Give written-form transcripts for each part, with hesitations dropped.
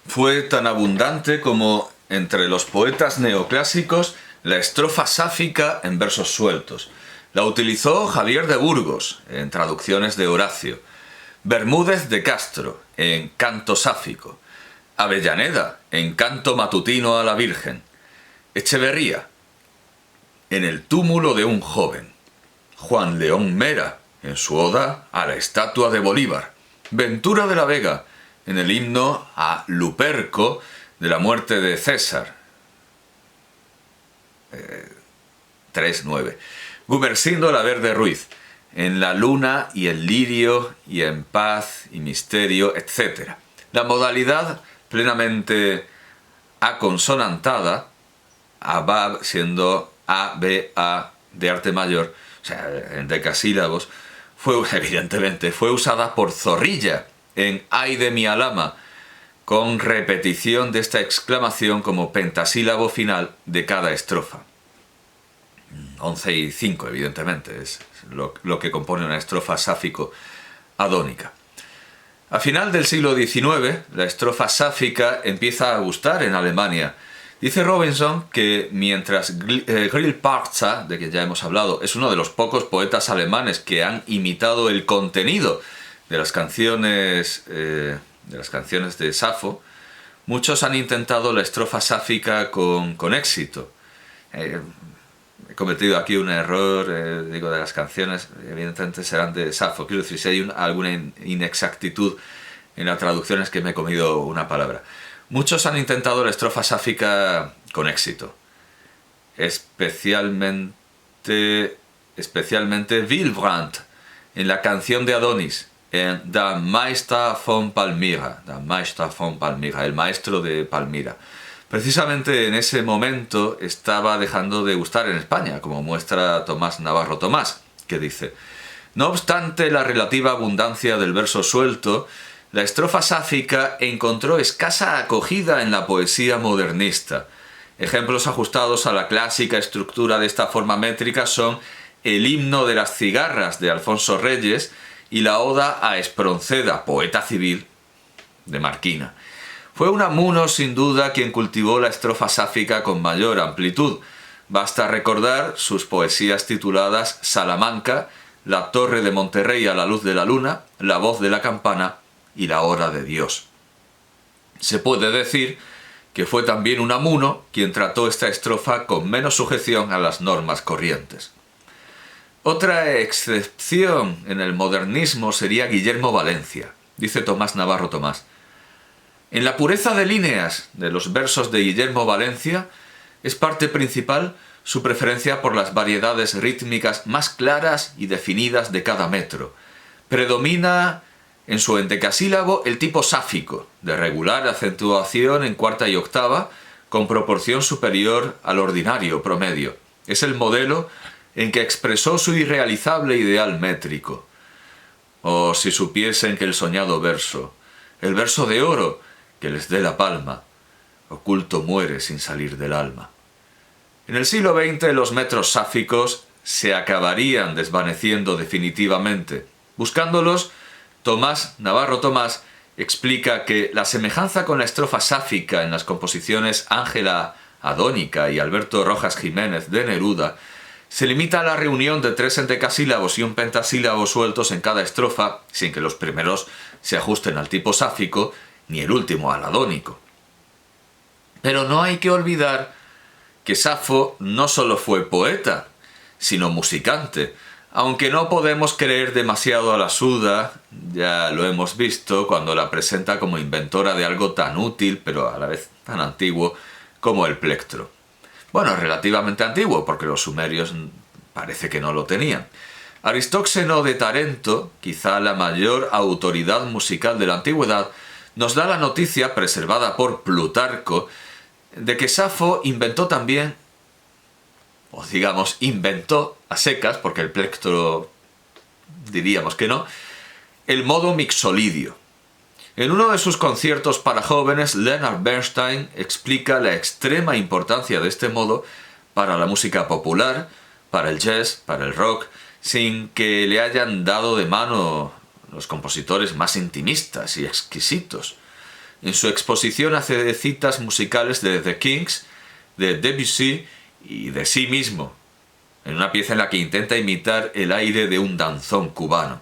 Fue tan abundante como entre los poetas neoclásicos la estrofa sáfica en versos sueltos. La utilizó Javier de Burgos en traducciones de Horacio, Bermúdez de Castro en canto sáfico, Avellaneda en canto matutino a la Virgen, Echeverría en el túmulo de un joven, Juan León Mera en su oda a la estatua de Bolívar, Ventura de la Vega en el himno a Luperco de la muerte de César, 3.9. Gumersindo la Verde Ruiz en La Luna y el Lirio y en Paz y Misterio, etc. La modalidad plenamente aconsonantada, ABAB siendo A, B, A de arte mayor, o sea, en decasílabos, fue usada por Zorrilla en Ay de mi alama, con repetición de esta exclamación como pentasílabo final de cada estrofa. 11 y 5, evidentemente, es lo que compone una estrofa sáfico-adónica. A final del siglo XIX, la estrofa sáfica empieza a gustar en Alemania. Dice Robinson que mientras Grillparzer, de quien ya hemos hablado, es uno de los pocos poetas alemanes que han imitado el contenido de las canciones de Safo, muchos han intentado la estrofa sáfica con éxito. He cometido aquí un error, digo, de las canciones, evidentemente serán de Safo. Quiero decir, si hay alguna inexactitud en la traducción es que me he comido una palabra. Muchos han intentado la estrofa sáfica con éxito, especialmente Wilbrandt en la canción de Adonis, en Der Meister von Palmyra, el maestro de Palmira. Precisamente en ese momento estaba dejando de gustar en España, como muestra Tomás Navarro Tomás, que dice: no obstante la relativa abundancia del verso suelto, la estrofa sáfica encontró escasa acogida en la poesía modernista. Ejemplos ajustados a la clásica estructura de esta forma métrica son el himno de las cigarras de Alfonso Reyes y la oda a Espronceda, poeta civil, de Marquina. Fue Unamuno, sin duda, quien cultivó la estrofa sáfica con mayor amplitud. Basta recordar sus poesías tituladas Salamanca, La Torre de Monterrey a la luz de la luna, La voz de la campana y La hora de Dios. Se puede decir que fue también Unamuno quien trató esta estrofa con menos sujeción a las normas corrientes. Otra excepción en el modernismo sería Guillermo Valencia, dice Tomás Navarro Tomás. En la pureza de líneas de los versos de Guillermo Valencia es parte principal su preferencia por las variedades rítmicas más claras y definidas de cada metro. Predomina en su endecasílabo el tipo sáfico, de regular acentuación en cuarta y octava, con proporción superior al ordinario promedio. Es el modelo en que expresó su irrealizable ideal métrico. Oh, si supiesen que el soñado verso, el verso de oro, que les dé la palma, oculto muere sin salir del alma. En el siglo XX los metros sáficos se acabarían desvaneciendo definitivamente. Buscándolos, Tomás Navarro Tomás explica que la semejanza con la estrofa sáfica en las composiciones Ángela Adónica y Alberto Rojas Jiménez de Neruda se limita a la reunión de 3 endecasílabos y un pentasílabo sueltos en cada estrofa, sin que los primeros se ajusten al tipo sáfico ni el último al adónico. Pero no hay que olvidar que Safo no solo fue poeta, sino musicante, aunque no podemos creer demasiado a la Suda, ya lo hemos visto cuando la presenta como inventora de algo tan útil, pero a la vez tan antiguo, como el plectro. Bueno, relativamente antiguo, porque los sumerios parece que no lo tenían. Aristóxeno de Tarento, quizá la mayor autoridad musical de la antigüedad, nos da la noticia, preservada por Plutarco, de que Safo inventó también, o digamos, inventó a secas, porque el plectro diríamos que no, el modo mixolidio. En uno de sus conciertos para jóvenes, Leonard Bernstein explica la extrema importancia de este modo para la música popular, para el jazz, para el rock, sin que le hayan dado de mano los compositores más intimistas y exquisitos. En su exposición hace citas musicales de The Kings, de Debussy y de sí mismo, en una pieza en la que intenta imitar el aire de un danzón cubano.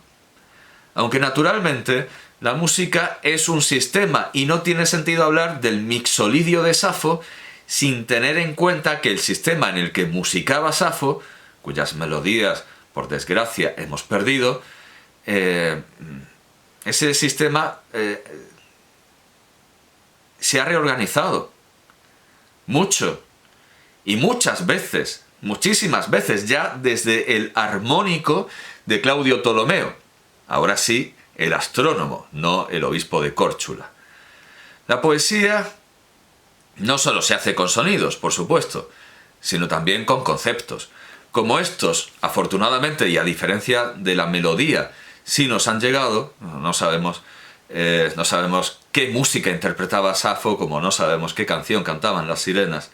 Aunque naturalmente la música es un sistema y no tiene sentido hablar del mixolidio de Safo sin tener en cuenta que el sistema en el que musicaba Safo, cuyas melodías, por desgracia, hemos perdido, ese sistema se ha reorganizado mucho y muchas veces, muchísimas veces, ya desde el armónico de Claudio Ptolomeo. Ahora sí, el astrónomo, no el obispo de Córchula. La poesía no solo se hace con sonidos, por supuesto, sino también con conceptos. Como estos, afortunadamente, y a diferencia de la melodía, sí nos han llegado, no sabemos qué música interpretaba Safo, como no sabemos qué canción cantaban las sirenas,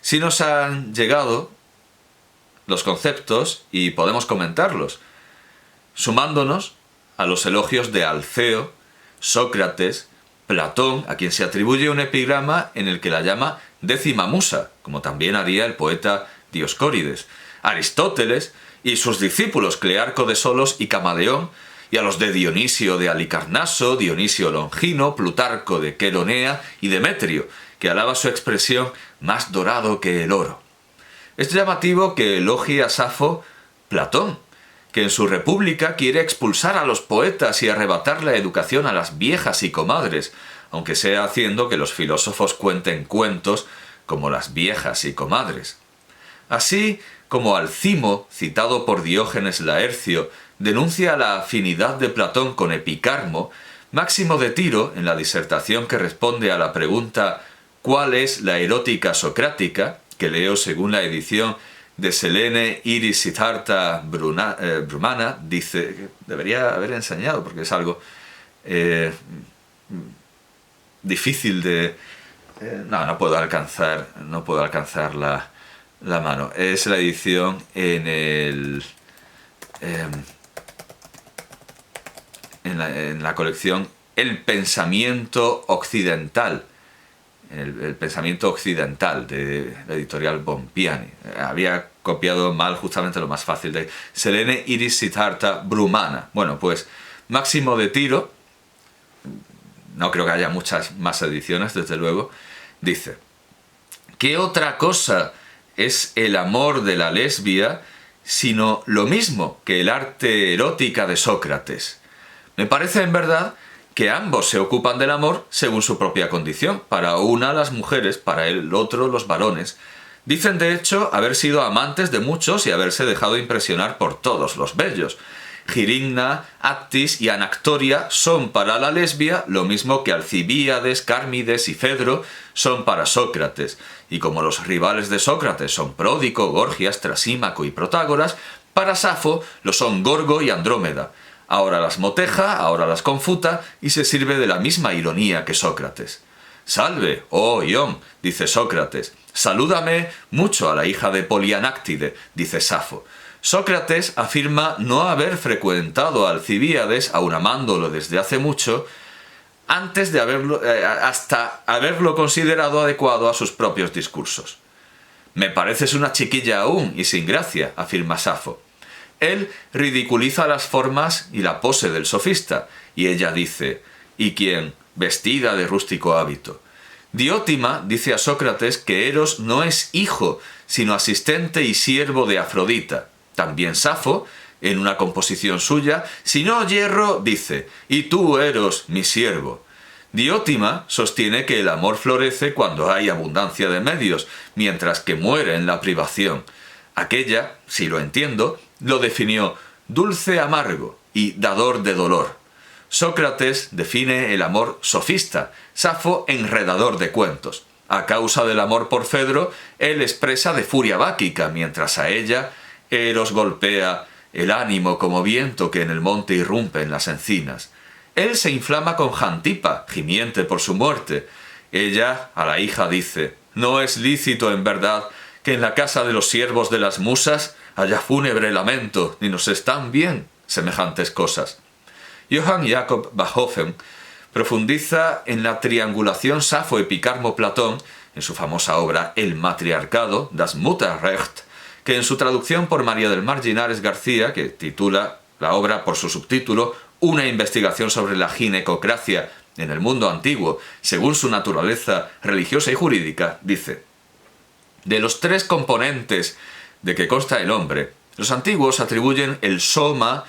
sí nos han llegado los conceptos y podemos comentarlos, sumándonos a los elogios de Alceo, Sócrates, Platón, a quien se atribuye un epigrama en el que la llama décima musa, como también haría el poeta Dioscórides, Aristóteles y sus discípulos Clearco de Solos y Camaleón, y a los de Dionisio de Alicarnaso, Dionisio Longino, Plutarco de Queronea y Demetrio, que alaba su expresión más dorado que el oro. Es llamativo que elogie a Safo Platón, que en su República quiere expulsar a los poetas y arrebatar la educación a las viejas y comadres, aunque sea haciendo que los filósofos cuenten cuentos como las viejas y comadres. Así como Alcimo, citado por Diógenes Laercio, denuncia la afinidad de Platón con Epicarmo, Máximo de Tiro, en la disertación que responde a la pregunta ¿cuál es la erótica socrática?, que leo según la edición de Selene Iris Siddhartha Brumana, dice, que debería haber enseñado porque es algo difícil de... no puedo alcanzar la mano. Es la edición en la colección El Pensamiento Occidental, el pensamiento occidental de la editorial Bompiani. Había copiado mal justamente lo más fácil de Selene Iris Siddhartha Brumana. Bueno, pues Máximo de Tiro, no creo que haya muchas más ediciones, desde luego, dice: ¿qué otra cosa es el amor de la lesbia sino lo mismo que el arte erótica de Sócrates? Me parece en verdad que ambos se ocupan del amor según su propia condición, para una las mujeres, para el otro los varones. Dicen de hecho haber sido amantes de muchos y haberse dejado impresionar por todos los bellos. Girigna, Actis y Anactoria son para la lesbia lo mismo que Alcibíades, Cármides y Fedro son para Sócrates, y como los rivales de Sócrates son Pródico, Gorgias, Trasímaco y Protágoras, para Safo lo son Gorgo y Andrómeda. Ahora las moteja, ahora las confuta y se sirve de la misma ironía que Sócrates. «Salve, oh Ión», dice Sócrates. «Salúdame mucho a la hija de Polianáctide», dice Safo. Sócrates afirma no haber frecuentado a Alcibíades, aun amándolo desde hace mucho, hasta haberlo considerado adecuado a sus propios discursos. «Me pareces una chiquilla aún y sin gracia», afirma Safo. Él ridiculiza las formas y la pose del sofista, y ella dice: «¿Y quién? Vestida de rústico hábito». Diótima dice a Sócrates que Eros no es hijo, sino asistente y siervo de Afrodita. También Safo, en una composición suya, si no yerro, dice: «Y tú, Eros, mi siervo». Diótima sostiene que el amor florece cuando hay abundancia de medios, mientras que muere en la privación. Aquella, si lo entiendo, lo definió dulce amargo y dador de dolor. Sócrates define el amor sofista, Safo enredador de cuentos. A causa del amor por Fedro, él expresa de furia báquica, mientras a ella Eros golpea el ánimo como viento que en el monte irrumpe en las encinas. Él se inflama con Jantipa, gimiente por su muerte. Ella a la hija dice: «No es lícito en verdad que en la casa de los siervos de las musas haya fúnebre lamento, ni nos están bien semejantes cosas». Johann Jakob Bachofen profundiza en la triangulación Safo-Epicarmo-Platón en su famosa obra El matriarcado, Das Mutterrecht, que en su traducción por María del Mar Linares García, que titula la obra por su subtítulo Una investigación sobre la ginecocracia en el mundo antiguo, según su naturaleza religiosa y jurídica, dice: de los tres componentes de que consta el hombre, los antiguos atribuyen el soma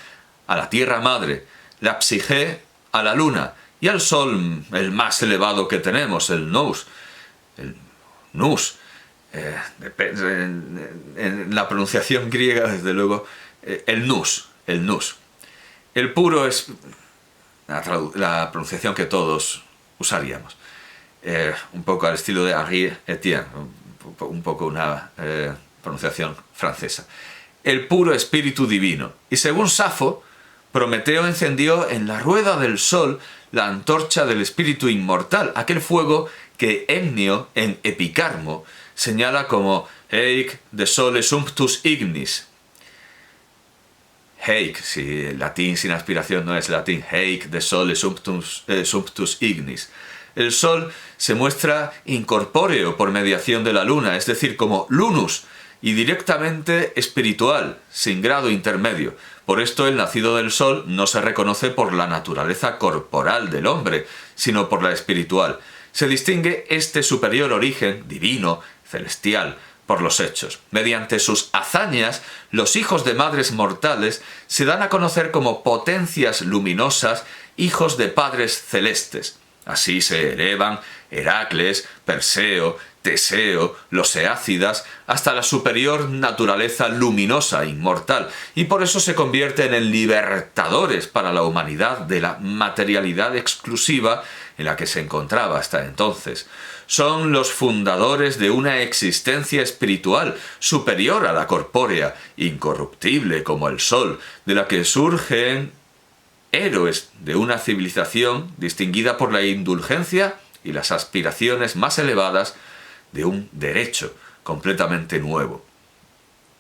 a la tierra madre, la psique a la luna y al sol, el más elevado que tenemos, el nous. El nous. En la pronunciación griega, desde luego, el nous. El puro es la pronunciación que todos usaríamos. Un poco al estilo de Henri Etienne, un poco una pronunciación francesa. El puro espíritu divino. Y según Safo, Prometeo encendió en la rueda del sol la antorcha del espíritu inmortal, aquel fuego que Ennio en Epicarmo señala como Heic de sole sumptus ignis. Heic, si el latín sin aspiración no es latín, Heic de sole sumptus ignis. El sol se muestra incorpóreo por mediación de la luna, es decir, como lunus, y directamente espiritual, sin grado intermedio. Por esto el nacido del sol no se reconoce por la naturaleza corporal del hombre, sino por la espiritual. Se distingue este superior origen, divino, celestial, por los hechos. Mediante sus hazañas, los hijos de madres mortales se dan a conocer como potencias luminosas, hijos de padres celestes. Así se elevan Heracles, Perseo, Teseo, los Eácidas, hasta la superior naturaleza luminosa, inmortal, y por eso se convierten en libertadores para la humanidad de la materialidad exclusiva en la que se encontraba hasta entonces. Son los fundadores de una existencia espiritual superior a la corpórea, incorruptible como el sol, de la que surgen héroes de una civilización distinguida por la indulgencia y las aspiraciones más elevadas de un derecho completamente nuevo.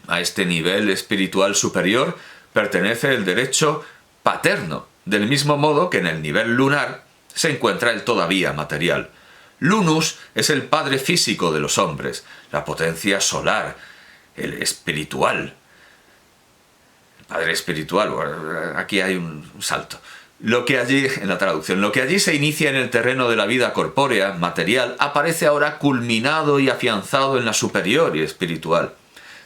A este nivel espiritual superior pertenece el derecho paterno, del mismo modo que en el nivel lunar se encuentra el todavía material. Lunus es el padre físico de los hombres, la potencia solar, el espiritual. El padre espiritual, aquí hay un salto. Lo que allí, en la traducción, lo que allí se inicia en el terreno de la vida corpórea, material, aparece ahora culminado y afianzado en la superior y espiritual.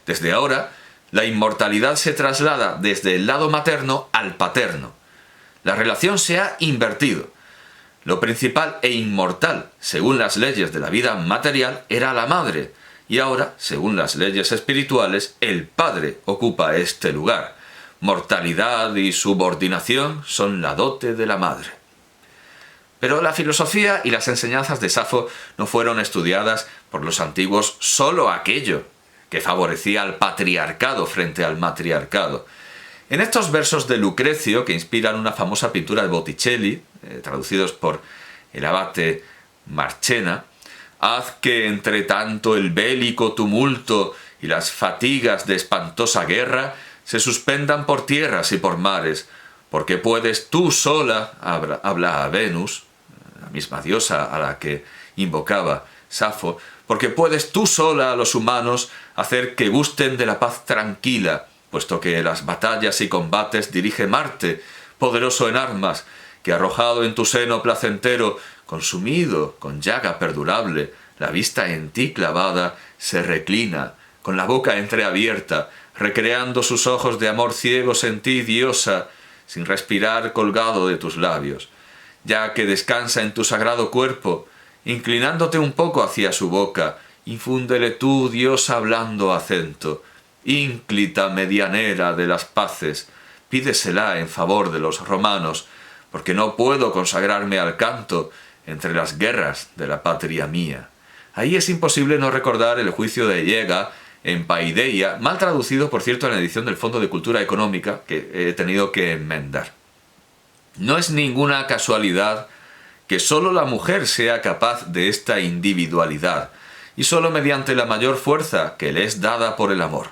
Desde ahora, la inmortalidad se traslada desde el lado materno al paterno. La relación se ha invertido. Lo principal e inmortal, según las leyes de la vida material, era la madre, y ahora, según las leyes espirituales, el padre ocupa este lugar. Mortalidad y subordinación son la dote de la madre. Pero la filosofía y las enseñanzas de Safo no fueron estudiadas por los antiguos solo aquello que favorecía al patriarcado frente al matriarcado. En estos versos de Lucrecio, que inspiran una famosa pintura de Botticelli, traducidos por el abate Marchena, haz que entre tanto el bélico tumulto y las fatigas de espantosa guerra se suspendan por tierras y por mares, porque puedes tú sola, habla a Venus, la misma diosa a la que invocaba Safo, porque puedes tú sola a los humanos hacer que gusten de la paz tranquila, puesto que las batallas y combates dirige Marte, poderoso en armas, que arrojado en tu seno placentero, consumido con llaga perdurable, la vista en ti clavada, se reclina, con la boca entreabierta, recreando sus ojos de amor ciegos en ti, diosa, sin respirar colgado de tus labios, ya que descansa en tu sagrado cuerpo, inclinándote un poco hacia su boca, infúndele tú, diosa blando acento, ínclita medianera de las paces, pídesela en favor de los romanos, porque no puedo consagrarme al canto entre las guerras de la patria mía. Ahí es imposible no recordar el juicio de Iega en Paideia, mal traducido, por cierto, en la edición del Fondo de Cultura Económica, que he tenido que enmendar. No es ninguna casualidad que sólo la mujer sea capaz de esta individualidad, y sólo mediante la mayor fuerza que le es dada por el amor.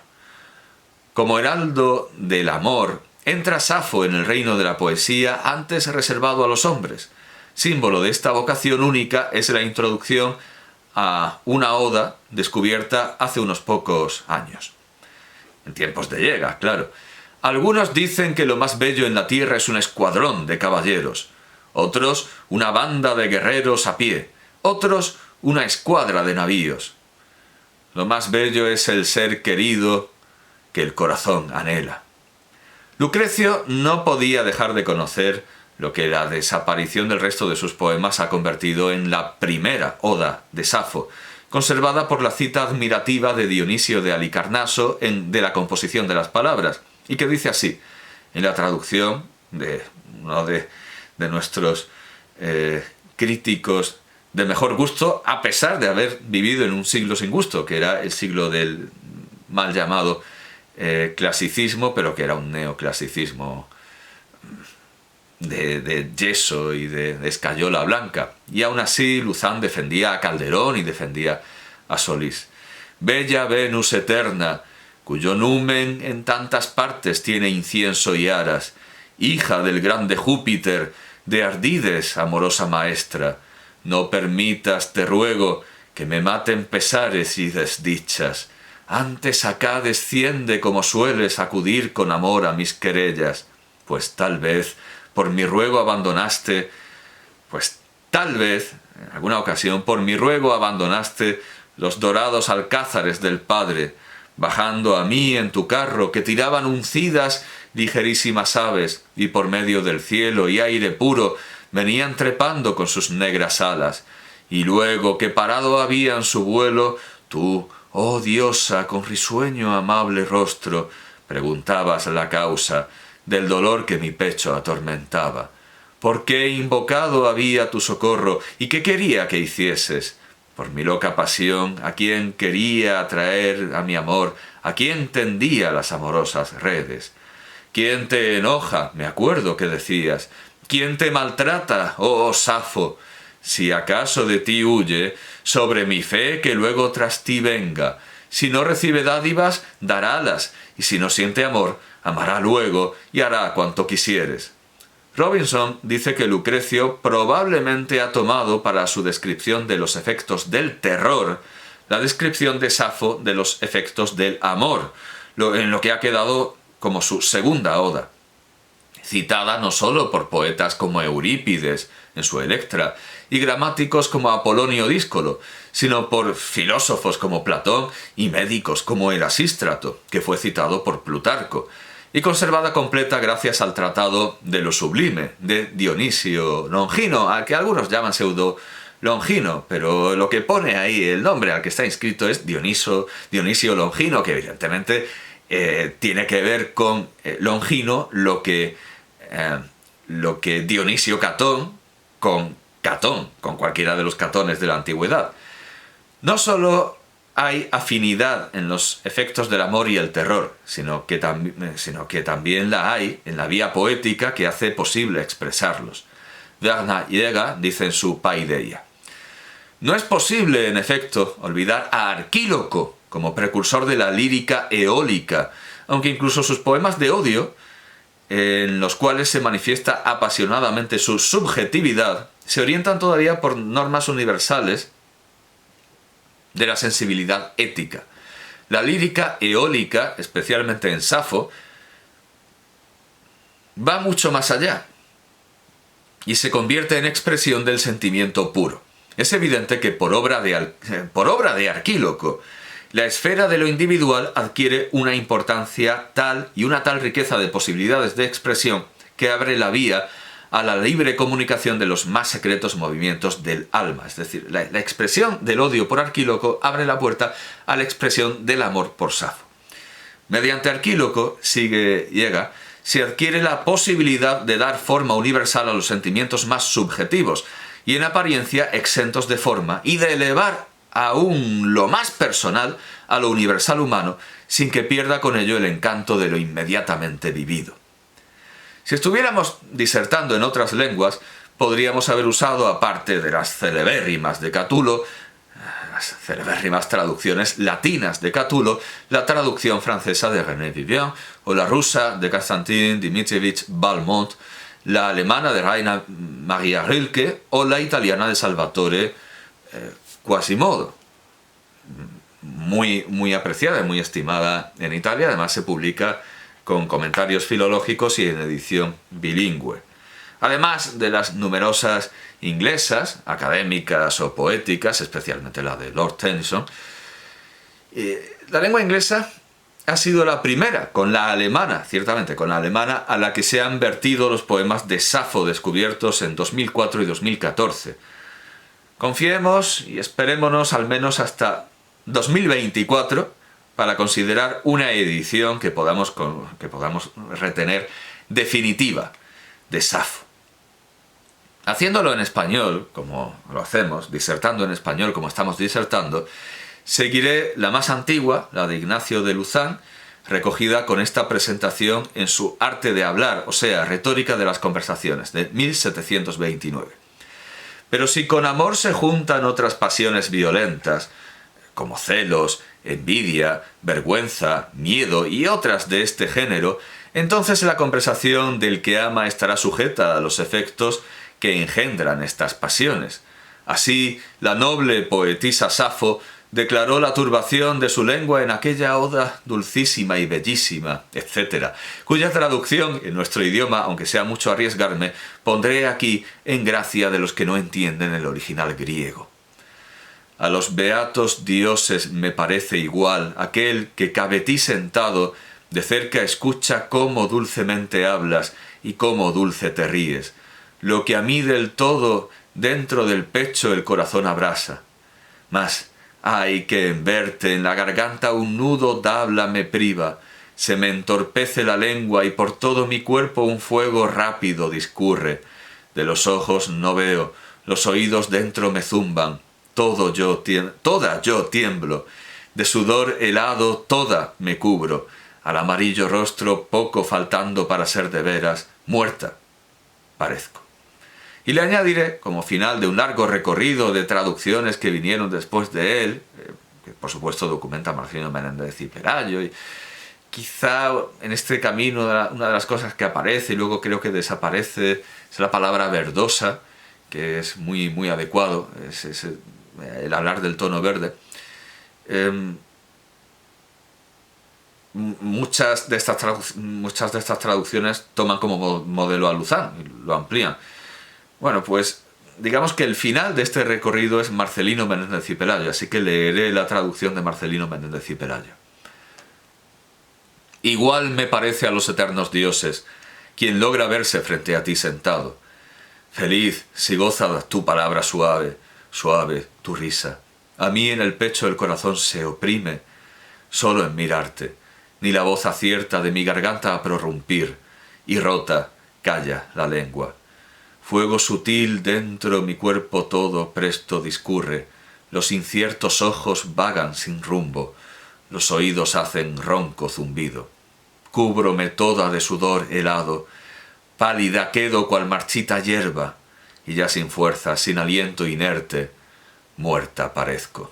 Como heraldo del amor, entra Safo en el reino de la poesía antes reservado a los hombres. Símbolo de esta vocación única es la introducción a una oda descubierta hace unos pocos años. En tiempos de Yega, claro. Algunos dicen que lo más bello en la tierra es un escuadrón de caballeros, otros una banda de guerreros a pie, otros una escuadra de navíos. Lo más bello es el ser querido que el corazón anhela. Lucrecio no podía dejar de conocer lo que la desaparición del resto de sus poemas ha convertido en la primera oda de Safo, conservada por la cita admirativa de Dionisio de Halicarnaso de la composición de las palabras, y que dice así, en la traducción de uno de nuestros críticos de mejor gusto, a pesar de haber vivido en un siglo sin gusto, que era el siglo del mal llamado clasicismo, pero que era un neoclasicismo de yeso y de escayola blanca. Y aún así Luzán defendía a Calderón y defendía a Solís. Bella Venus eterna, cuyo numen en tantas partes tiene incienso y aras, hija del grande Júpiter, de ardides, amorosa maestra, no permitas, te ruego, que me maten pesares y desdichas. Antes acá desciende como sueles acudir con amor a mis querellas, pues tal vez por mi ruego abandonaste, en alguna ocasión, por mi ruego abandonaste los dorados alcázares del Padre, bajando a mí en tu carro que tiraban uncidas ligerísimas aves, y por medio del cielo y aire puro venían trepando con sus negras alas, y luego que parado habían su vuelo, tú, oh diosa, con risueño amable rostro, preguntabas la causa del dolor que mi pecho atormentaba. ¿Por qué invocado había tu socorro y qué quería que hicieses? Por mi loca pasión, ¿a quién quería atraer a mi amor? ¿A quién tendía las amorosas redes? ¿Quién te enoja? Me acuerdo que decías. ¿Quién te maltrata, oh Safo? Si acaso de ti huye, sobre mi fe que luego tras ti venga. Si no recibe dádivas, darálas, y si no siente amor, amará luego y hará cuanto quisieres. Robinson dice que Lucrecio probablemente ha tomado para su descripción de los efectos del terror la descripción de Safo de los efectos del amor, en lo que ha quedado como su segunda oda, citada no solo por poetas como Eurípides en su Electra y gramáticos como Apolonio Díscolo, sino por filósofos como Platón y médicos como Erasístrato, que fue citado por Plutarco, y conservada completa gracias al Tratado de lo Sublime de Dionisio Longino, al que algunos llaman pseudo Longino, pero lo que pone ahí el nombre al que está inscrito es Dionisio Longino, que evidentemente tiene que ver con Longino lo que Dionisio Catón con Catón, con cualquiera de los Catones de la antigüedad. No solo hay afinidad en los efectos del amor y el terror, sino que también la hay en la vía poética que hace posible expresarlos. Werner Jäger dice en su Paideia: no es posible, en efecto, olvidar a Arquíloco como precursor de la lírica eólica, aunque incluso sus poemas de odio, en los cuales se manifiesta apasionadamente su subjetividad, se orientan todavía por normas universales de la sensibilidad ética. La lírica eólica, especialmente en Safo, va mucho más allá y se convierte en expresión del sentimiento puro. Es evidente que por obra de Arquíloco, la esfera de lo individual adquiere una importancia tal y una tal riqueza de posibilidades de expresión que abre la vía a la libre comunicación de los más secretos movimientos del alma. Es decir, la expresión del odio por Arquíloco abre la puerta a la expresión del amor por Safo. Mediante Arquíloco, sigue Jäger, se adquiere la posibilidad de dar forma universal a los sentimientos más subjetivos y en apariencia exentos de forma, y de elevar aún lo más personal a lo universal humano, sin que pierda con ello el encanto de lo inmediatamente vivido. Si estuviéramos disertando en otras lenguas, podríamos haber usado, aparte de las celebérrimas de Catulo, las celebérrimas traducciones latinas de Catulo, la traducción francesa de René Vivien o la rusa de Konstantin Dmitrievich Balmont, la alemana de Rainer Maria Rilke o la italiana de Salvatore Quasimodo. Muy apreciada y muy estimada en Italia, además se publica con comentarios filológicos y en edición bilingüe. Además de las numerosas inglesas, académicas o poéticas, especialmente la de Lord Tennyson, la lengua inglesa ha sido la primera, con la alemana, ciertamente con la alemana, a la que se han vertido los poemas de Safo descubiertos en 2004 y 2014. Confiemos y esperémonos al menos hasta 2024 para considerar una edición que podamos retener definitiva de Safo. Haciéndolo en español, como lo hacemos, disertando en español como estamos disertando, seguiré la más antigua, la de Ignacio de Luzán, recogida con esta presentación en su Arte de hablar, o sea, Retórica de las conversaciones, de 1729. Pero si con amor se juntan otras pasiones violentas, como celos, envidia, vergüenza, miedo y otras de este género, entonces la conversación del que ama estará sujeta a los efectos que engendran estas pasiones. Así, la noble poetisa Safo declaró la turbación de su lengua en aquella oda dulcísima y bellísima, etc., cuya traducción en nuestro idioma, aunque sea mucho arriesgarme, pondré aquí en gracia de los que no entienden el original griego. A los beatos dioses me parece igual aquel que cabe ti sentado, de cerca escucha cómo dulcemente hablas y cómo dulce te ríes, lo que a mí del todo dentro del pecho el corazón abrasa. Mas, ay, que en verte en la garganta un nudo de habla me priva, se me entorpece la lengua y por todo mi cuerpo un fuego rápido discurre. De los ojos no veo, los oídos dentro me zumban, toda yo tiemblo, de sudor helado toda me cubro, al amarillo rostro poco faltando para ser de veras, muerta parezco. Y le añadiré, como final de un largo recorrido de traducciones que vinieron después de él, que por supuesto documenta Marcelino Menéndez y Pelayo, y quizá en este camino una de las cosas que aparece y luego creo que desaparece es la palabra verdosa, que es muy adecuado, es el hablar del tono verde. Muchas de estas traducciones toman como modelo a Luzán y lo amplían. Bueno, pues digamos que el final de este recorrido es Marcelino Menéndez y Pelayo, así que leeré la traducción de Marcelino Menéndez y Pelayo. Igual me parece a los eternos dioses, quien logra verse frente a ti sentado. Feliz si goza tu palabra suave, suave tu risa. A mí en el pecho el corazón se oprime, solo en mirarte, ni la voz acierta de mi garganta a prorrumpir, y rota calla la lengua. Fuego sutil dentro mi cuerpo todo presto discurre, los inciertos ojos vagan sin rumbo, los oídos hacen ronco zumbido. Cúbrome toda de sudor helado, pálida quedo cual marchita hierba, y ya sin fuerza, sin aliento inerte, muerta parezco.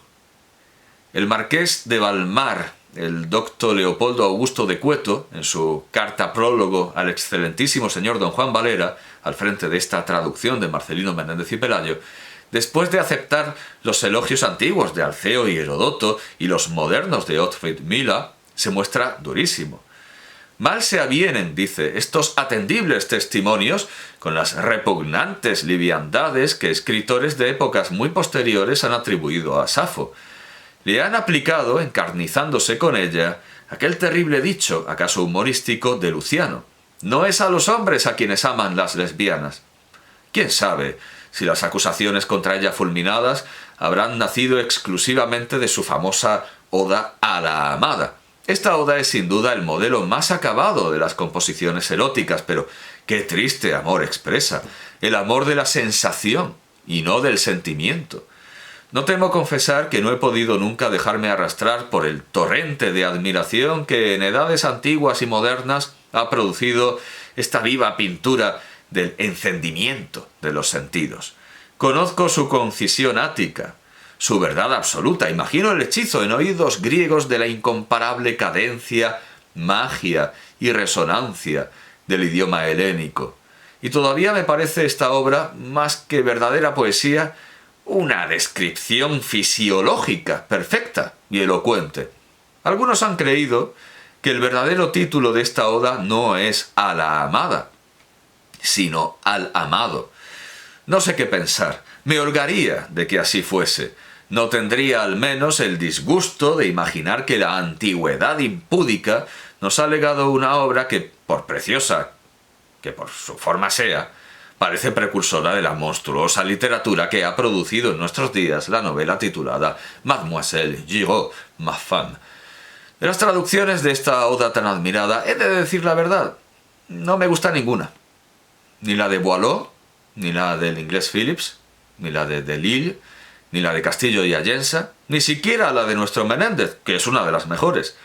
El marqués de Valmar, el doctor Leopoldo Augusto de Cueto, en su carta prólogo al excelentísimo señor don Juan Valera, al frente de esta traducción de Marcelino Menéndez y Pelayo, después de aceptar los elogios antiguos de Alceo y Herodoto y los modernos de Ottfried Müller, se muestra durísimo. Mal se avienen, dice, estos atendibles testimonios con las repugnantes liviandades que escritores de épocas muy posteriores han atribuido a Safo. Le han aplicado, encarnizándose con ella, aquel terrible dicho, acaso humorístico, de Luciano: no es a los hombres a quienes aman las lesbianas. ¿Quién sabe si las acusaciones contra ella fulminadas habrán nacido exclusivamente de su famosa Oda a la amada? Esta oda es sin duda el modelo más acabado de las composiciones eróticas, pero qué triste amor expresa, el amor de la sensación y no del sentimiento. No temo confesar que no he podido nunca dejarme arrastrar por el torrente de admiración que en edades antiguas y modernas ha producido esta viva pintura del encendimiento de los sentidos. Conozco su concisión ática, su verdad absoluta. Imagino el hechizo en oídos griegos de la incomparable cadencia, magia y resonancia del idioma helénico. y todavía me parece esta obra, más que verdadera poesía, una descripción fisiológica perfecta y elocuente. Algunos han creído que el verdadero título de esta oda no es a la amada, sino al amado. No sé qué pensar, me holgaría de que así fuese. No tendría al menos el disgusto de imaginar que la antigüedad impúdica nos ha legado una obra que, por preciosa que por su forma sea, parece precursora de la monstruosa literatura que ha producido en nuestros días la novela titulada Mademoiselle Giraud, ma femme. De las traducciones de esta oda tan admirada, he de decir la verdad, no me gusta ninguna. Ni la de Boileau, ni la del inglés Phillips, ni la de Delille, ni la de Castillo y Allensa, ni siquiera la de nuestro Menéndez, que es una de las mejores.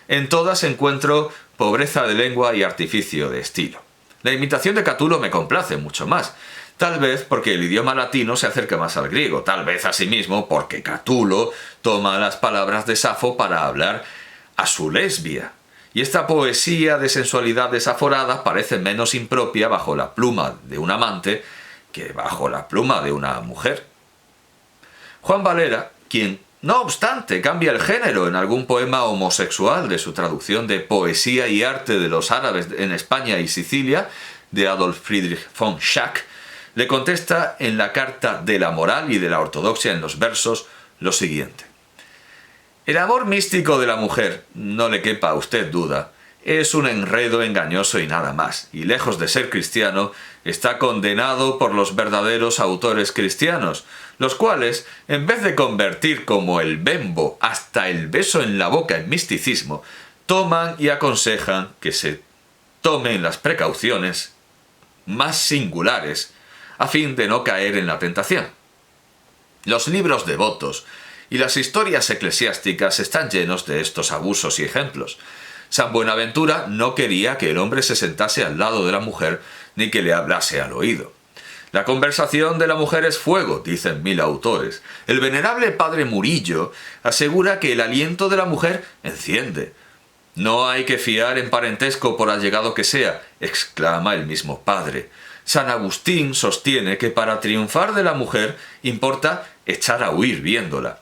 En todas encuentro pobreza de lengua y artificio de estilo. La imitación de Catulo me complace mucho más, tal vez porque el idioma latino se acerca más al griego, tal vez asimismo porque Catulo toma las palabras de Safo para hablar a su lesbia, y esta poesía de sensualidad desaforada parece menos impropia bajo la pluma de un amante que bajo la pluma de una mujer. Juan Valera, quien no obstante cambia el género en algún poema homosexual de su traducción de Poesía y arte de los árabes en España y Sicilia, de Adolf Friedrich von Schack, le contesta en la Carta de la Moral y de la Ortodoxia en los versos lo siguiente. El amor místico de la mujer, no le quepa a usted duda, es un enredo engañoso y nada más, y lejos de ser cristiano, está condenado por los verdaderos autores cristianos, los cuales, en vez de convertir como el bembo hasta el beso en la boca en misticismo, toman y aconsejan que se tomen las precauciones más singulares a fin de no caer en la tentación. Los libros devotos y las historias eclesiásticas están llenos de estos abusos y ejemplos. San Buenaventura no quería que el hombre se sentase al lado de la mujer ni que le hablase al oído. La conversación de la mujer es fuego, dicen 1000 autores. El venerable padre Murillo asegura que el aliento de la mujer enciende. No hay que fiar en parentesco por allegado que sea, exclama el mismo padre. San Agustín sostiene que para triunfar de la mujer importa echar a huir viéndola,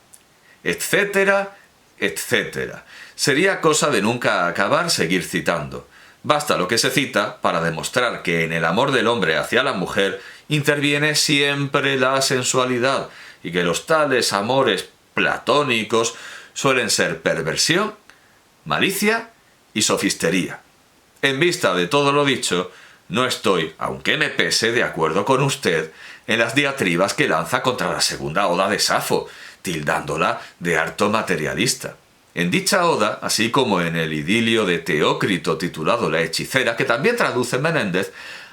etcétera, etcétera. Sería cosa de nunca acabar seguir citando. Basta lo que se cita para demostrar que en el amor del hombre hacia la mujer interviene siempre la sensualidad y que los tales amores platónicos suelen ser perversión, malicia y sofistería. En vista de todo lo dicho, no estoy, aunque me pese, de acuerdo con usted en las diatribas que lanza contra la segunda oda de Safo, tildándola de harto materialista. En dicha oda, así como en el idilio de Teócrito titulado La hechicera, que también traduce Menéndez,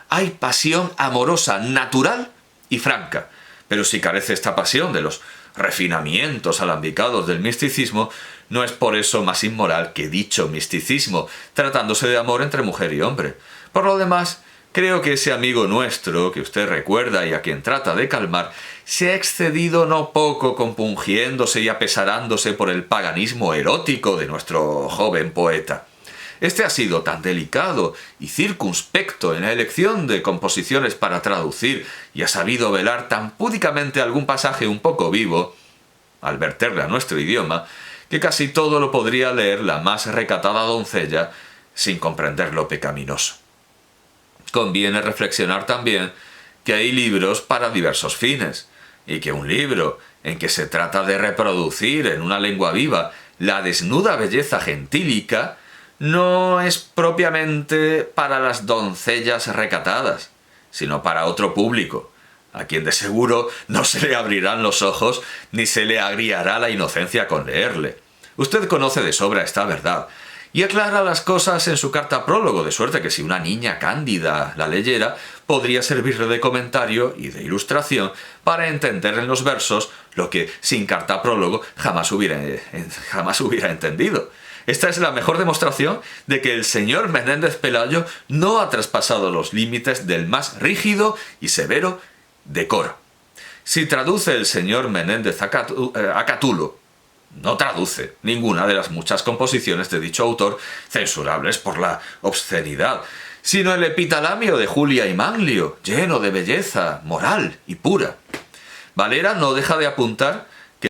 hay pasión amorosa natural y franca. Pero si carece esta pasión de los refinamientos alambicados del misticismo, no es por eso más inmoral que dicho misticismo, tratándose de amor entre mujer y hombre. Por lo demás, creo que ese amigo nuestro, que usted recuerda y a quien trata de calmar, se ha excedido no poco compungiéndose y apesarándose por el paganismo erótico de nuestro joven poeta. Este ha sido tan delicado y circunspecto en la elección de composiciones para traducir y ha sabido velar tan púdicamente algún pasaje un poco vivo, al verterle a nuestro idioma, que casi todo lo podría leer la más recatada doncella sin comprender lo pecaminoso. Conviene reflexionar también que hay libros para diversos fines, y que un libro en que se trata de reproducir en una lengua viva la desnuda belleza gentílica no es propiamente para las doncellas recatadas, sino para otro público, a quien de seguro no se le abrirán los ojos ni se le agriará la inocencia con leerle. Usted conoce de sobra esta verdad, y aclara las cosas en su carta prólogo, de suerte que si una niña cándida la leyera, podría servirle de comentario y de ilustración para entender en los versos lo que sin carta prólogo jamás hubiera entendido. Esta es la mejor demostración de que el señor Menéndez Pelayo no ha traspasado los límites del más rígido y severo decoro. Si traduce el señor Menéndez a Catulo, no traduce ninguna de las muchas composiciones de dicho autor censurables por la obscenidad, sino el epitalamio de Julia y Manlio, lleno de belleza moral y pura. Valera no deja de apuntar